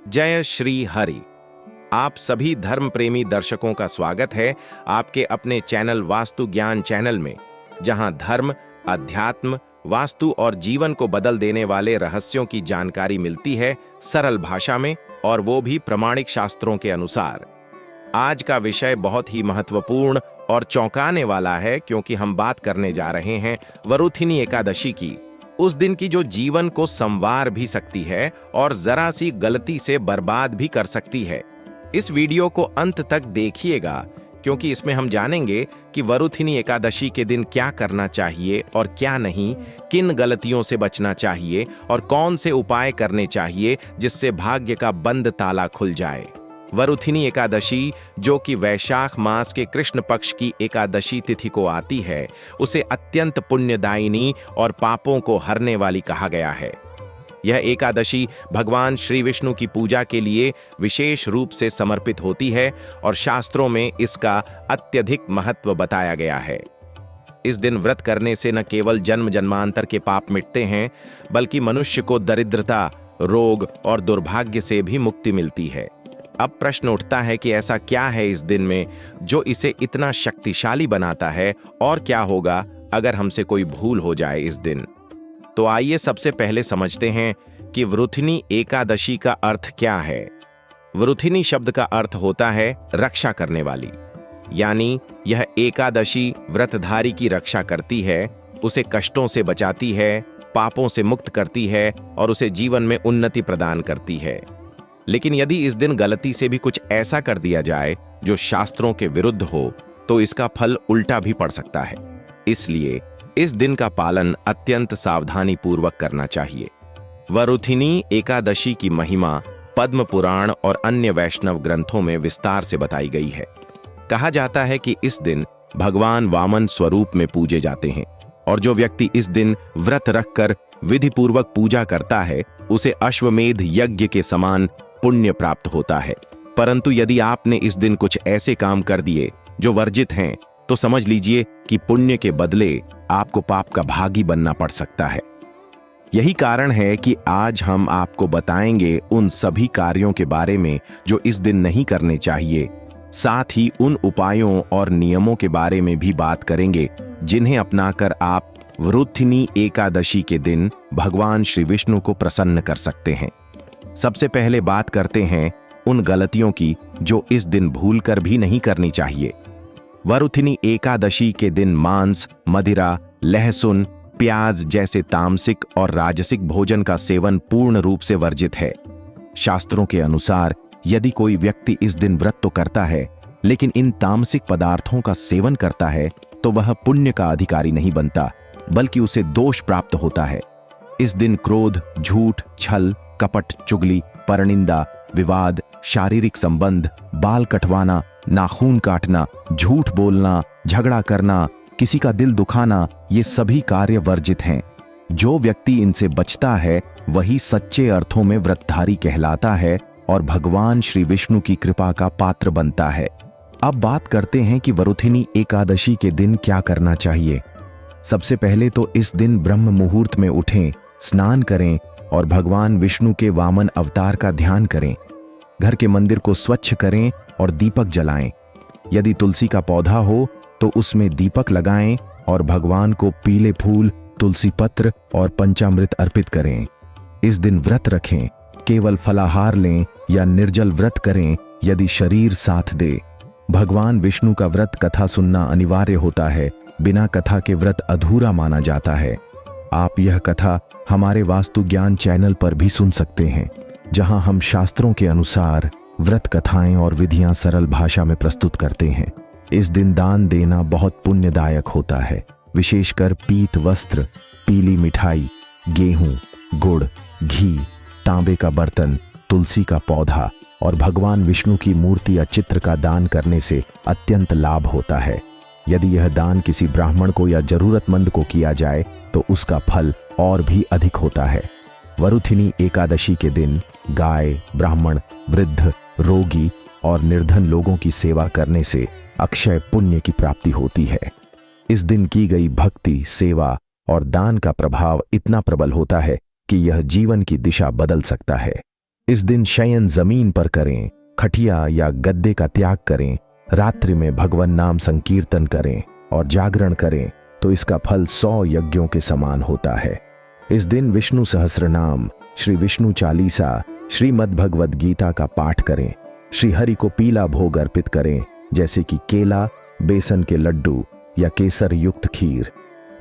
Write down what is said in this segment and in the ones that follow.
जय श्री हरि। आप सभी धर्म प्रेमी दर्शकों का स्वागत है आपके अपने चैनल वास्तु ज्ञान चैनल में, जहां धर्म, अध्यात्म, वास्तु और जीवन को बदल देने वाले रहस्यों की जानकारी मिलती है सरल भाषा में, और वो भी प्रमाणिक शास्त्रों के अनुसार। आज का विषय बहुत ही महत्वपूर्ण और चौंकाने वाला है, क्योंकि हम बात करने जा रहे हैं वरुथिनी एकादशी की, उस दिन की जो जीवन को संवार भी सकती है और जरा सी गलती से बर्बाद भी कर सकती है। इस वीडियो को अंत तक देखिएगा, क्योंकि इसमें हम जानेंगे कि वरुथिनी एकादशी के दिन क्या करना चाहिए और क्या नहीं, किन गलतियों से बचना चाहिए और कौन से उपाय करने चाहिए जिससे भाग्य का बंद ताला खुल जाए। वरुथिनी एकादशी, जो कि वैशाख मास के कृष्ण पक्ष की एकादशी तिथि को आती है, उसे अत्यंत पुण्यदायिनी और पापों को हरने वाली कहा गया है। यह एकादशी भगवान श्री विष्णु की पूजा के लिए विशेष रूप से समर्पित होती है और शास्त्रों में इसका अत्यधिक महत्व बताया गया है। इस दिन व्रत करने से न केवल जन्म जन्मांतर के पाप मिटते हैं, बल्कि मनुष्य को दरिद्रता, रोग और दुर्भाग्य से भी मुक्ति मिलती है। अब प्रश्न उठता है कि ऐसा क्या है इस दिन में जो इसे इतना शक्तिशाली बनाता है, और क्या होगा अगर हमसे कोई भूल हो जाए इस दिन। तो आइए सबसे पहले समझते हैं कि वरुथिनी एकादशी का अर्थ क्या है। वरुथिनी शब्द का अर्थ होता है रक्षा करने वाली, यानी यह एकादशी व्रतधारी की रक्षा करती है, उसे कष्टों से बचाती है, पापों से मुक्त करती है और उसे जीवन में उन्नति प्रदान करती है। लेकिन यदि इस दिन गलती से भी कुछ ऐसा कर दिया जाए जो शास्त्रों के विरुद्ध हो, तो इसका फल उल्टा भी पड़ सकता है। इसलिए इस दिन का पालन अत्यंत सावधानी पूर्वक करना चाहिए। वरुथिनी एकादशी की महिमा पद्म पुराण और अन्य वैष्णव ग्रंथों में विस्तार से बताई गई है। कहा जाता है कि इस दिन भगवान वामन स्वरूप में पूजे जाते हैं, और जो व्यक्ति इस दिन व्रत रखकर विधि पूर्वक पूजा करता है, उसे अश्वमेध यज्ञ के समान पुण्य प्राप्त होता है। परंतु यदि आपने इस दिन कुछ ऐसे काम कर दिए जो वर्जित हैं, तो समझ लीजिए कि पुण्य के बदले आपको पाप का भागी बनना पड़ सकता है। यही कारण है कि आज हम आपको बताएंगे उन सभी कार्यों के बारे में जो इस दिन नहीं करने चाहिए। साथ ही उन उपायों और नियमों के बारे में भी बात करेंगे जिन्हें अपनाकर आप वरुथिनी एकादशी के दिन भगवान श्री विष्णु को प्रसन्न कर सकते हैं। सबसे पहले बात करते हैं उन गलतियों की जो इस दिन भूलकर भी नहीं करनी चाहिए। वरुथिनी एकादशी के दिन मांस, मदिरा, लहसुन, प्याज जैसे तामसिक और राजसिक भोजन का सेवन पूर्ण रूप से वर्जित है। शास्त्रों के अनुसार यदि कोई व्यक्ति इस दिन व्रत तो करता है, लेकिन इन तामसिक पदार्थों का सेवन करता है, तो वह पुण्य का अधिकारी नहीं बनता, बल्कि उसे दोष प्राप्त होता है। इस दिन क्रोध, झूठ, छल, कपट, चुगली, परनिंदा, विवाद, शारीरिक संबंध, बाल कटवाना, नाखून काटना, झूठ बोलना, झगड़ा करना, किसी का दिल दुखाना, ये सभी कार्य वर्जित हैं। जो व्यक्ति इनसे बचता है वही सच्चे अर्थों में व्रतधारी कहलाता है और भगवान श्री विष्णु की कृपा का पात्र बनता है। अब बात करते हैं कि वरुथिनी एकादशी के दिन क्या करना चाहिए। सबसे पहले तो इस दिन ब्रह्म मुहूर्त में उठें, स्नान करें और भगवान विष्णु के वामन अवतार का ध्यान करें। घर के मंदिर को स्वच्छ करें और दीपक जलाएं। यदि तुलसी का पौधा हो तो उसमें दीपक लगाएं और भगवान को पीले फूल, तुलसी पत्र और पंचामृत अर्पित करें। इस दिन व्रत रखें, केवल फलाहार लें या निर्जल व्रत करें यदि शरीर साथ दे। भगवान विष्णु का व्रत कथा सुनना अनिवार्य होता है, बिना कथा के व्रत अधूरा माना जाता है। आप यह कथा हमारे वास्तु ज्ञान चैनल पर भी सुन सकते हैं, जहां हम शास्त्रों के अनुसार व्रत कथाएं और विधियां सरल भाषा में प्रस्तुत करते हैं। इस दिन दान देना बहुत पुण्यदायक होता है, विशेषकर पीत वस्त्र, पीली मिठाई, गेहूं, गुड़, घी, तांबे का बर्तन, तुलसी का पौधा और भगवान विष्णु की मूर्ति या चित्र का दान करने से अत्यंत लाभ होता है। यदि यह दान किसी ब्राह्मण को या जरूरतमंद को किया जाए तो उसका फल और भी अधिक होता है। वरुथिनी एकादशी के दिन गाय, ब्राह्मण, वृद्ध, रोगी और निर्धन लोगों की सेवा करने से अक्षय पुण्य की प्राप्ति होती है। इस दिन की गई भक्ति, सेवा और दान का प्रभाव इतना प्रबल होता है कि यह जीवन की दिशा बदल सकता है। इस दिन शयन जमीन पर करें, खटिया या गद्दे का त्याग करें, रात्रि में भगवान नाम संकीर्तन करें और जागरण करें तो इसका फल 100 यज्ञों के समान होता है। इस दिन विष्णु सहस्रनाम, श्री विष्णु चालीसा, श्रीमद् भगवद गीता का पाठ करें। श्री हरि को पीला भोग अर्पित करें, जैसे कि केला, बेसन के लड्डू या केसर युक्त खीर।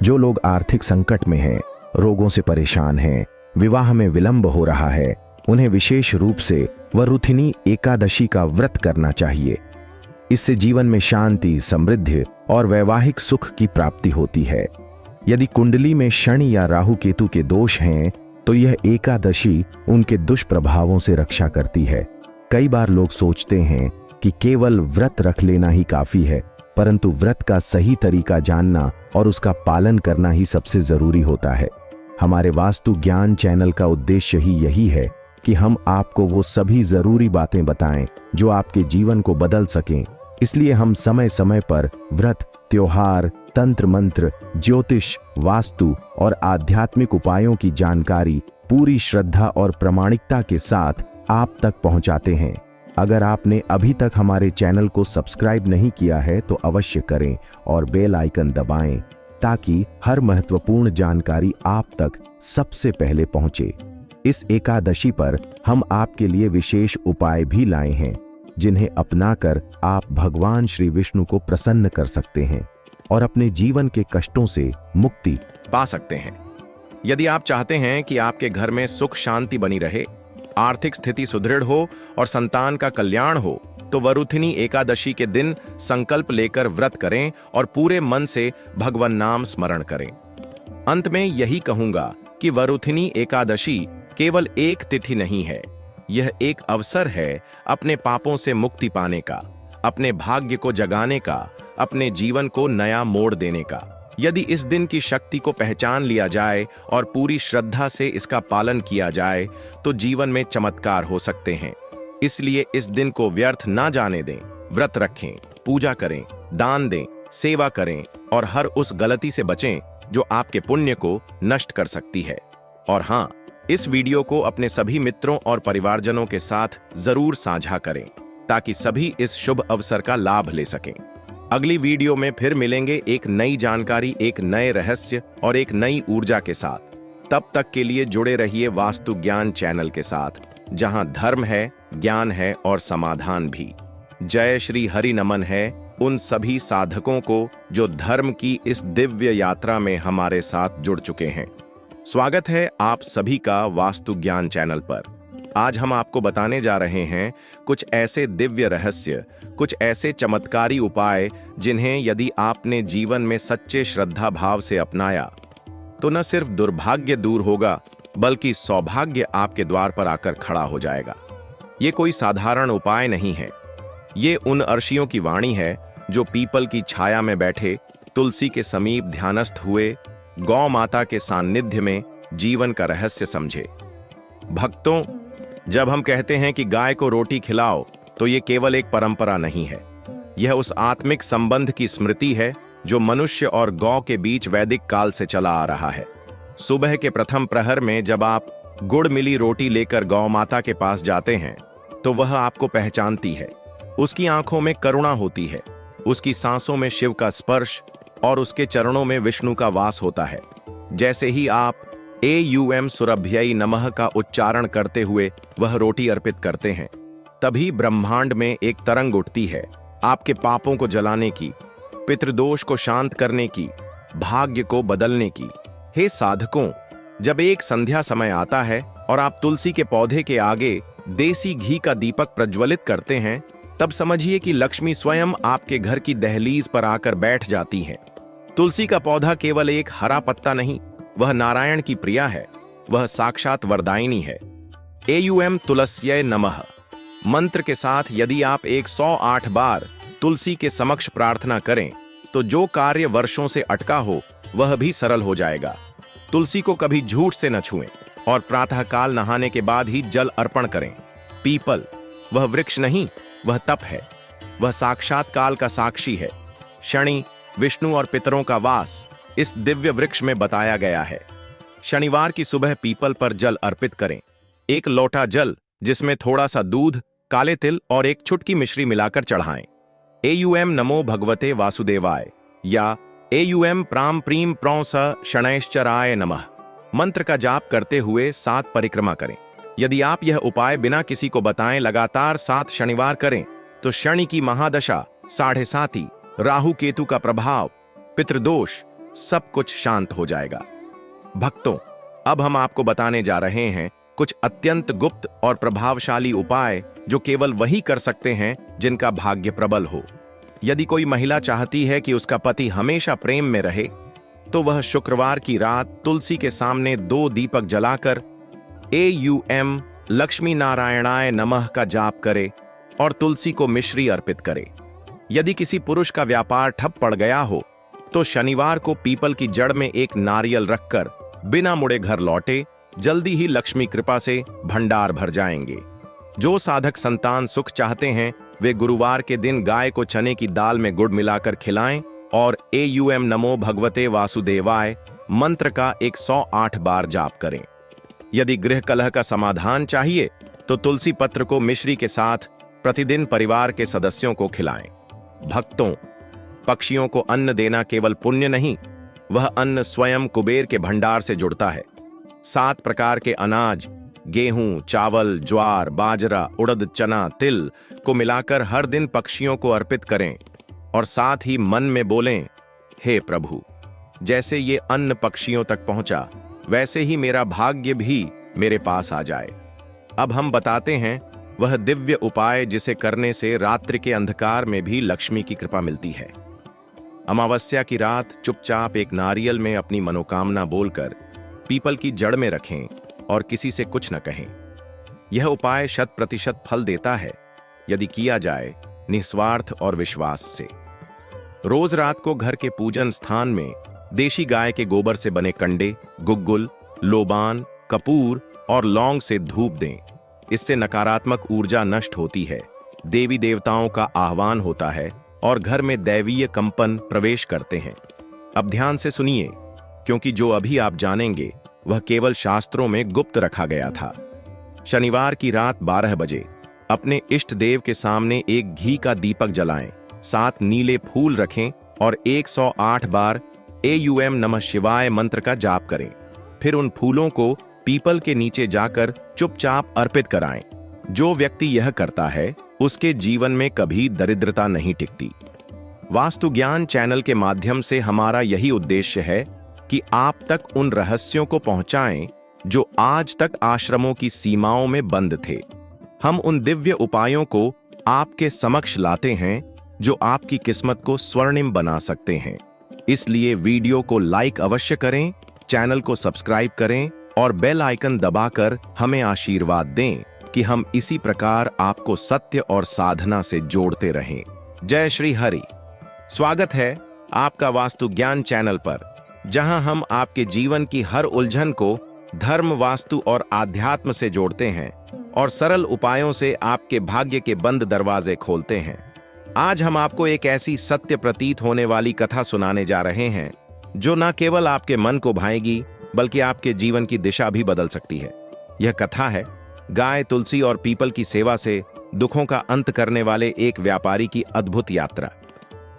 जो लोग आर्थिक संकट में हैं, रोगों से परेशान हैं, विवाह में विलंब हो रहा है, उन्हें विशेष रूप से वरुथिनी एकादशी का व्रत करना चाहिए। इससे जीवन में शांति, समृद्धि और वैवाहिक सुख की प्राप्ति होती है। यदि कुंडली में शनि या राहु केतु के दोष हैं, तो यह एकादशी उनके दुष्प्रभावों से रक्षा करती है। कई बार लोग सोचते हैं कि केवल व्रत रख लेना ही काफी है, परंतु व्रत का सही तरीका जानना और उसका पालन करना ही सबसे जरूरी होता है। हमारे वास्तु ज्ञान चैनल का उद्देश्य ही यही है कि हम आपको वो सभी जरूरी बातें बताएं जो आपके जीवन को बदल सकें। इसलिए हम समय समय पर व्रत, त्योहार, तंत्र मंत्र, ज्योतिष, वास्तु और आध्यात्मिक उपायों की जानकारी पूरी श्रद्धा और प्रामाणिकता के साथ आप तक पहुंचाते हैं। अगर आपने अभी तक हमारे चैनल को सब्सक्राइब नहीं किया है तो अवश्य करें और बेल आइकन दबाएं, ताकि हर महत्वपूर्ण जानकारी आप तक सबसे पहले पहुंचे। इस एकादशी पर हम आपके लिए विशेष उपाय भी लाए हैं, जिन्हें अपनाकर आप भगवान श्री विष्णु को प्रसन्न कर सकते हैं और अपने जीवन के कष्टों से मुक्ति पा सकते हैं। यदि आप चाहते हैं कि आपके घर में सुख शांति बनी रहे, आर्थिक स्थिति सुदृढ़ हो और संतान का कल्याण हो, तो वरुथिनी एकादशी के दिन संकल्प लेकर व्रत करें और पूरे मन से भगवान नाम स्मरण करें। अंत में यही कहूंगा कि वरुथिनी एकादशी केवल एक तिथि नहीं है, यह एक अवसर है अपने पापों से मुक्ति पाने का, अपने भाग्य को जगाने का, अपने जीवन को नया मोड़ देने का। यदि इस दिन की शक्ति को पहचान लिया जाए और पूरी श्रद्धा से इसका पालन किया जाए तो जीवन में चमत्कार हो सकते हैं। इसलिए इस दिन को व्यर्थ ना जाने दें। व्रत रखें, पूजा करें, दान दें, सेवा करें और हर उस गलती से बचें जो आपके पुण्य को नष्ट कर सकती है। और हाँ, इस वीडियो को अपने सभी मित्रों और परिवारजनों के साथ जरूर साझा करें, ताकि सभी इस शुभ अवसर का लाभ ले सकें। अगली वीडियो में फिर मिलेंगे एक नई जानकारी, एक नए रहस्य और एक नई ऊर्जा के साथ। तब तक के लिए जुड़े रहिए वास्तु ज्ञान चैनल के साथ, जहां धर्म है, ज्ञान है और समाधान भी। जय श्री हरि नमन है उन सभी साधकों को जो धर्म की इस दिव्य यात्रा में हमारे साथ जुड़ चुके हैं। स्वागत है आप सभी का वास्तु ज्ञान चैनल पर। आज हम आपको बताने जा रहे हैं कुछ ऐसे दिव्य रहस्य, कुछ ऐसे चमत्कारी उपाय जिन्हें यदि आपने जीवन में सच्चे श्रद्धा भाव से अपनाया तो न सिर्फ दुर्भाग्य दूर होगा, बल्कि सौभाग्य आपके द्वार पर आकर खड़ा हो जाएगा। ये कोई साधारण उपाय नहीं है, ये उन अर्षियों की वाणी है जो पीपल की छाया में बैठे, तुलसी के समीप ध्यानस्थ हुए, गौ माता के सान्निध्य में जीवन का रहस्य समझे। भक्तों, जब हम कहते हैं कि गाय को रोटी खिलाओ, तो ये केवल एक परंपरा नहीं है, यह उस आत्मिक संबंध की स्मृति है जो मनुष्य और गौ के बीच वैदिक काल से चला आ रहा है। सुबह के प्रथम प्रहर में जब आप गुड़ मिली रोटी लेकर गौ माता के पास जाते हैं, तो वह आपको पहचानती है। उसकी आंखों में करुणा होती है, उसकी सांसों में शिव का स्पर्श और उसके चरणों में विष्णु का वास होता है। जैसे ही आप एयूएम सुरभ्यै नमः का उच्चारण करते हुए वह रोटी अर्पित करते हैं, तभी ब्रह्मांड में एक तरंग उठती है, आपके पापों को जलाने की, पितृदोष को शांत करने की, भाग्य को बदलने की। हे साधकों, जब एक संध्या समय आता है और आप तुलसी के पौधे के आगे देसी घी का दीपक प्रज्वलित करते हैं, तब समझिए कि लक्ष्मी स्वयं आपके घर की दहलीज पर आकर बैठ जाती हैं। तुलसी का पौधा केवल एक हरा पत्ता नहीं, वह नारायण की प्रिया है, वह साक्षात वरदायिनी है। एयूएम तुलस्यै नमः मंत्र के साथ यदि आप 108 बार तुलसी के समक्ष प्रार्थना करें, तो जो कार्य वर्षों से अटका हो वह भी सरल हो जाएगा। तुलसी को कभी झूठ से न छुएं और प्रातःकाल नहाने के बाद ही जल अर्पण करें। पीपल वह वृक्ष नहीं, वह तप है, वह साक्षात काल का साक्षी है। शनि, विष्णु और पितरों का वास इस दिव्य वृक्ष में बताया गया है। शनिवार की सुबह पीपल पर जल अर्पित करें। एक लोटा जल जिसमें थोड़ा सा दूध, काले तिल और एक चुटकी मिश्री मिलाकर चढ़ाएं। एयुएम नमो भगवते वासुदेवाय या एयुएम प्राम प्रीम प्रौ स शनैश्चराय नमः मंत्र का जाप करते हुए 7 परिक्रमा करें। यदि आप यह उपाय बिना किसी को बताएं लगातार 7 शनिवार करें तो शनि की महादशा, 7.5, राहु केतु का प्रभाव, पितृदोष, सब कुछ शांत हो जाएगा। भक्तों, अब हम आपको बताने जा रहे हैं कुछ अत्यंत गुप्त और प्रभावशाली उपाय जो केवल वही कर सकते हैं जिनका भाग्य प्रबल हो। यदि कोई महिला चाहती है कि उसका पति हमेशा प्रेम में रहे तो वह शुक्रवार की रात तुलसी के सामने 2 दीपक जलाकर एयुएम लक्ष्मी नारायणाय नमः का जाप करे और तुलसी को मिश्री अर्पित करे। यदि किसी पुरुष का व्यापार ठप पड़ गया हो तो शनिवार को पीपल की जड़ में एक नारियल रखकर बिना मुड़े घर लौटे, जल्दी ही लक्ष्मी कृपा से भंडार भर जाएंगे। जो साधक संतान सुख चाहते हैं वे गुरुवार के दिन गाय को चने की दाल में गुड़ मिलाकर खिलाएं और एयुएम नमो भगवते वासुदेवाय मंत्र का 108 बार जाप करें। यदि गृह कलह का समाधान चाहिए तो तुलसी पत्र को मिश्री के साथ प्रतिदिन परिवार के सदस्यों को खिलाएं। भक्तों, पक्षियों को अन्न देना केवल पुण्य नहीं, वह अन्न स्वयं कुबेर के भंडार से जुड़ता है। 7 प्रकार के अनाज, गेहूं, चावल, ज्वार, बाजरा, उड़द, चना, तिल को मिलाकर हर दिन पक्षियों को अर्पित करें और साथ ही मन में बोलें, हे प्रभु, जैसे ये अन्न पक्षियों तक पहुंचा वैसे ही मेरा भाग्य भी मेरे पास आ जाए। अब हम बताते हैं वह दिव्य उपाय जिसे करने से रात्रि के अंधकार में भी लक्ष्मी की कृपा मिलती है। अमावस्या की रात चुपचाप एक नारियल में अपनी मनोकामना बोलकर पीपल की जड़ में रखें और किसी से कुछ न कहें। यह उपाय 100% फल देता है यदि किया जाए निस्वार्थ और विश्वास से। रोज रात को घर के पूजन स्थान में देशी गाय के गोबर से बने कंडे, गुग्गुल, लोबान, कपूर और लौंग से धूप दें। इससे नकारात्मक ऊर्जा नष्ट होती है, देवी देवताओं का आह्वान होता है और घर में दैवीय कंपन प्रवेश करते हैं। अब ध्यान से सुनिए, क्योंकि जो अभी आप जानेंगे वह केवल शास्त्रों में गुप्त रखा गया था। शनिवार की रात 12 बजे अपने इष्ट देव के सामने एक घी का दीपक जलाएं, 7 नीले फूल रखें और 108 बार एयुएम नमः शिवाय मंत्र का जाप करें। फिर उन फूलों को पीपल के नीचे जाकर चुपचाप अर्पित कराएं। जो व्यक्ति यह करता है उसके जीवन में कभी दरिद्रता नहीं टिकती। वास्तु ज्ञान चैनल के माध्यम से हमारा यही उद्देश्य है कि आप तक उन रहस्यों को पहुंचाएं जो आज तक आश्रमों की सीमाओं में बंद थे। हम उन दिव्य उपायों को आपके समक्ष लाते हैं जो आपकी किस्मत को स्वर्णिम बना सकते हैं। इसलिए वीडियो को लाइक अवश्य करें, चैनल को सब्सक्राइब करें और बेल आइकन दबाकर हमें आशीर्वाद दें कि हम इसी प्रकार आपको सत्य और साधना से जोड़ते रहें। जय श्री हरि। स्वागत है आपका वास्तु ज्ञान चैनल पर, जहां हम आपके जीवन की हर उलझन को धर्म, वास्तु और आध्यात्म से जोड़ते हैं और सरल उपायों से आपके भाग्य के बंद दरवाजे खोलते हैं। आज हम आपको एक ऐसी सत्य प्रतीत होने वाली कथा सुनाने जा रहे हैं जो न केवल आपके मन को भाएगी बल्कि आपके जीवन की दिशा भी बदल सकती है। यह कथा है गाय, तुलसी और पीपल की सेवा से दुखों का अंत करने वाले एक व्यापारी की अद्भुत यात्रा।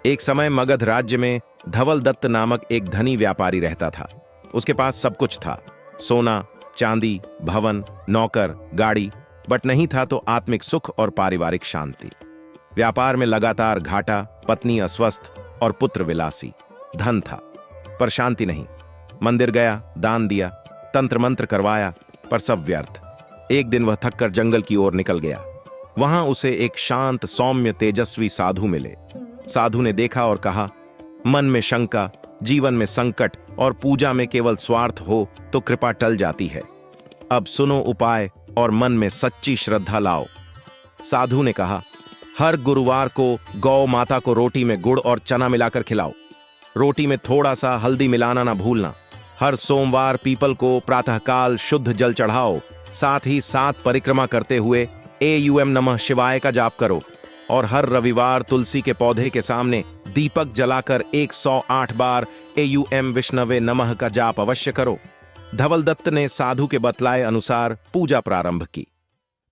एक समय मगध राज्य में धवल दत्त नामक एक धनी व्यापारी रहता था। उसके पास सब कुछ था, सोना, चांदी, भवन, नौकर, गाड़ी, बट नहीं था तो आत्मिक सुख और पारिवारिक शांति। व्यापार में लगातार घाटा, पत्नी अस्वस्थ और पुत्र विलासी। धन था पर शांति नहीं। मंदिर गया, दान दिया, तंत्र मंत्र करवाया, पर सब व्यर्थ। एक दिन वह थककर जंगल की ओर निकल गया। वहां उसे एक शांत, सौम्य, तेजस्वी साधु मिले। साधु ने देखा और कहा, मन में शंका, जीवन में संकट और पूजा में केवल स्वार्थ हो तो कृपा टल जाती है। अब सुनो उपाय और मन में सच्ची श्रद्धा लाओ। साधु ने कहा, हर गुरुवार को गौ माता को रोटी में गुड़ और चना मिलाकर खिलाओ। रोटी में थोड़ा सा हल्दी मिलाना ना भूलना। हर सोमवार पीपल को प्रातःकाल शुद्ध जल चढ़ाओ। साथ ही 7 परिक्रमा करते हुए एयुएम नमः शिवाय का जाप करो और हर रविवार तुलसी के पौधे के सामने दीपक जलाकर 108 बार एयुएम विष्णवे नमः का जाप अवश्य करो। धवल दत्त ने साधु के बतलाए अनुसार पूजा प्रारंभ की।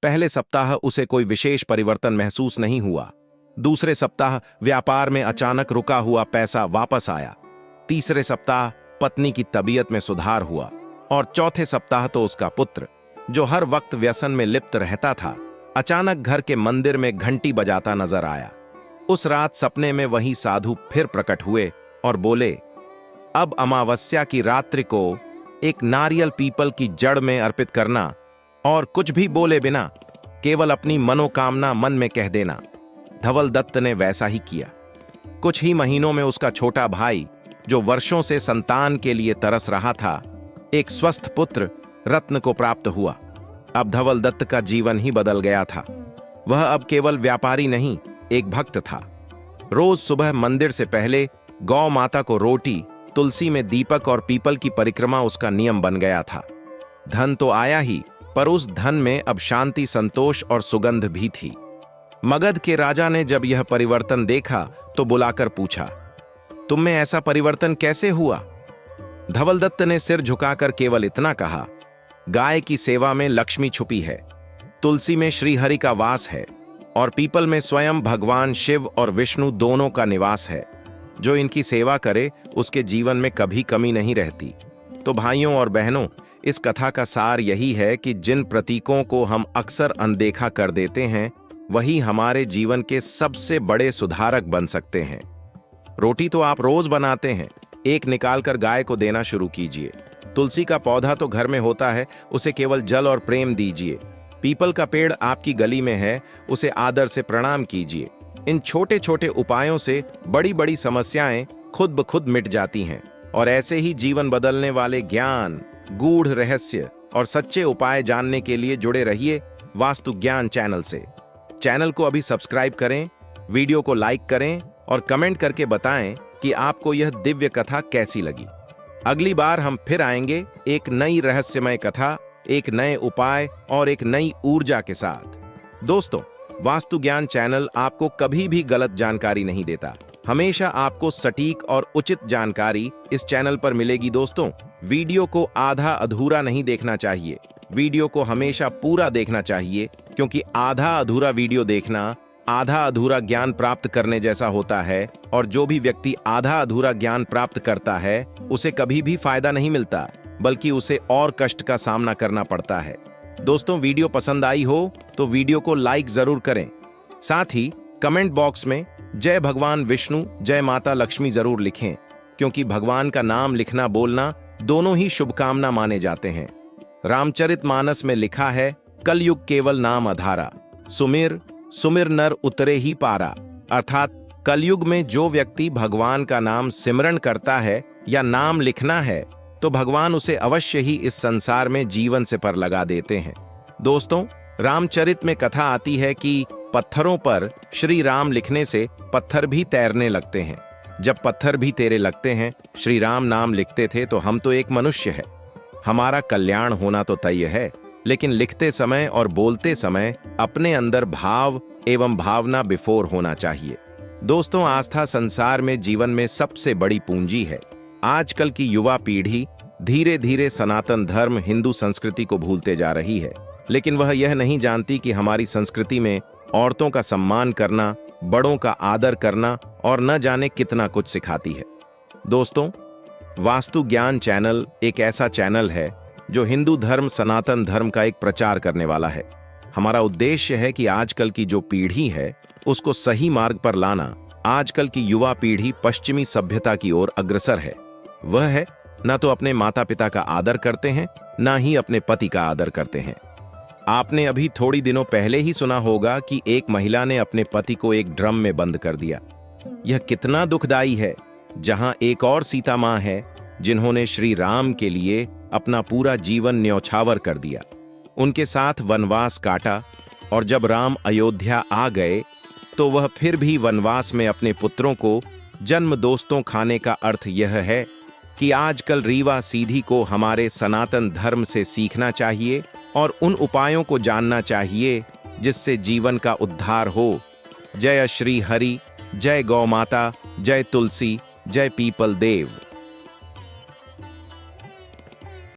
पहले सप्ताह उसे कोई विशेष परिवर्तन महसूस नहीं हुआ। दूसरे सप्ताह व्यापार में अचानक रुका हुआ पैसा वापस आया। तीसरे सप्ताह पत्नी की तबीयत में सुधार हुआ और चौथे सप्ताह तो उसका पुत्र, जो हर वक्त व्यसन में लिप्त रहता था, अचानक घर के मंदिर में घंटी बजाता नजर आया। उस रात सपने में वही साधु फिर प्रकट हुए और बोले, अब अमावस्या की रात्रि को एक नारियल पीपल की जड़ में अर्पित करना और कुछ भी बोले बिना केवल अपनी मनोकामना मन में कह देना। धवल दत्त ने वैसा ही किया। कुछ ही महीनों में उसका छोटा भाई, जो वर्षों से संतान के लिए तरस रहा था, एक स्वस्थ पुत्र रत्न को प्राप्त हुआ। अब धवल दत्त का जीवन ही बदल गया था। वह अब केवल व्यापारी नहीं, एक भक्त था। रोज सुबह मंदिर से पहले गौ माता को रोटी, तुलसी में दीपक और पीपल की परिक्रमा उसका नियम बन गया था। धन तो आया ही, पर उस धन में अब शांति, संतोष और सुगंध भी थी। मगध के राजा ने जब यह परिवर्तन देखा तो बुलाकर पूछा, तुम में ऐसा परिवर्तन कैसे हुआ? धवल दत्त ने सिर झुकाकर केवल इतना कहा, गाय की सेवा में लक्ष्मी छुपी है, तुलसी में श्रीहरि का वास है और पीपल में स्वयं भगवान शिव और विष्णु दोनों का निवास है। जो इनकी सेवा करे उसके जीवन में कभी कमी नहीं रहती। तो भाइयों और बहनों, इस कथा का सार यही है कि जिन प्रतीकों को हम अक्सर अनदेखा कर देते हैं, वही हमारे जीवन के सबसे बड़े सुधारक बन सकते हैं। रोटी तो आप रोज बनाते हैं, एक निकालकर गाय को देना शुरू कीजिए। तुलसी का पौधा तो घर में होता है, उसे केवल जल और प्रेम दीजिए। पीपल का पेड़ आपकी गली में है, उसे आदर से प्रणाम कीजिए। इन छोटे छोटे उपायों से बड़ी बड़ी समस्याएं खुद ब खुद मिट जाती हैं। और ऐसे ही जीवन बदलने वाले ज्ञान, गूढ़ रहस्य और सच्चे उपाय जानने के लिए जुड़े रहिए वास्तु ज्ञान चैनल से। चैनल को अभी सब्सक्राइब करें, वीडियो को लाइक करें और कमेंट करके बताएं कि आपको यह दिव्य कथा कैसी लगी। अगली बार हम फिर आएंगे एक नई रहस्यमय कथा, एक नए उपाय और एक नई ऊर्जा के साथ। दोस्तों, वास्तु ज्ञान चैनल आपको कभी भी गलत जानकारी नहीं देता। हमेशा आपको सटीक और उचित जानकारी इस चैनल पर मिलेगी। दोस्तों, वीडियो को आधा अधूरा नहीं देखना चाहिए, वीडियो को हमेशा पूरा देखना चाहिए, क्योंकि आधा अधूरा वीडियो देखना आधा अधूरा ज्ञान प्राप्त करने जैसा होता है। और जो भी व्यक्ति आधा अधूरा ज्ञान प्राप्त करता है, उसे कभी भी फायदा नहीं मिलता, बल्कि उसे और कष्ट का सामना करना पड़ता है। दोस्तों, वीडियो पसंद आई हो तो वीडियो को लाइक जरूर करें। साथ ही कमेंट बॉक्स में जय भगवान विष्णु, जय माता लक्ष्मी जरूर लिखें, क्योंकि भगवान का नाम लिखना बोलना दोनों ही शुभकामना माने जाते हैं। रामचरितमानस में लिखा है, कलयुग केवल नाम आधारा, सुमिर सुमिर नर उतरे ही पारा। अर्थात कलयुग में जो व्यक्ति भगवान का नाम सिमरन करता है या नाम लिखना है, तो भगवान उसे अवश्य ही इस संसार में जीवन से पर लगा देते हैं। दोस्तों, रामचरित में कथा आती है कि पत्थरों पर श्री राम लिखने से पत्थर भी तैरने लगते हैं। जब पत्थर भी तेरे लगते हैं, श्री राम नाम लिखते थे, तो हम तो एक मनुष्य है, हमारा कल्याण होना तो तय है। लेकिन लिखते समय और बोलते समय अपने अंदर भाव एवं भावना बिफोर होना चाहिए। दोस्तों, आस्था संसार में जीवन में सबसे बड़ी पूंजी है। आजकल की युवा पीढ़ी धीरे धीरे सनातन धर्म, हिंदू संस्कृति को भूलते जा रही है, लेकिन वह यह नहीं जानती कि हमारी संस्कृति में औरतों का सम्मान करना, बड़ों का आदर करना और न जाने कितना कुछ सिखाती है। दोस्तों, वास्तु ज्ञान चैनल एक ऐसा चैनल है जो हिंदू धर्म, सनातन धर्म का एक प्रचार करने वाला है। हमारा उद्देश्य है कि आजकल की जो पीढ़ी है उसको सही मार्ग पर लाना। आजकल की युवा पीढ़ी पश्चिमी सभ्यता की ओर अग्रसर है। वह है ना तो अपने माता पिता का आदर करते हैं, ना ही अपने पति का आदर करते हैं। आपने अभी थोड़ी दिनों पहले ही सुना होगा कि एक महिला ने अपने पति को एक ड्रम में बंद कर दिया। यह कितना दुखदाई है, जहां एक और सीता मां है जिन्होंने श्री राम के लिए अपना पूरा जीवन न्यौछावर कर दिया, उनके साथ वनवास काटा, और जब राम अयोध्या आ गए तो वह फिर भी वनवास में अपने पुत्रों को जन्म दोस्तों खाने का अर्थ यह है कि आजकल रीवा सीधी को हमारे सनातन धर्म से सीखना चाहिए और उन उपायों को जानना चाहिए जिससे जीवन का उद्धार हो। जय श्री हरि, जय गौ माता, जय तुलसी, जय पीपल देव।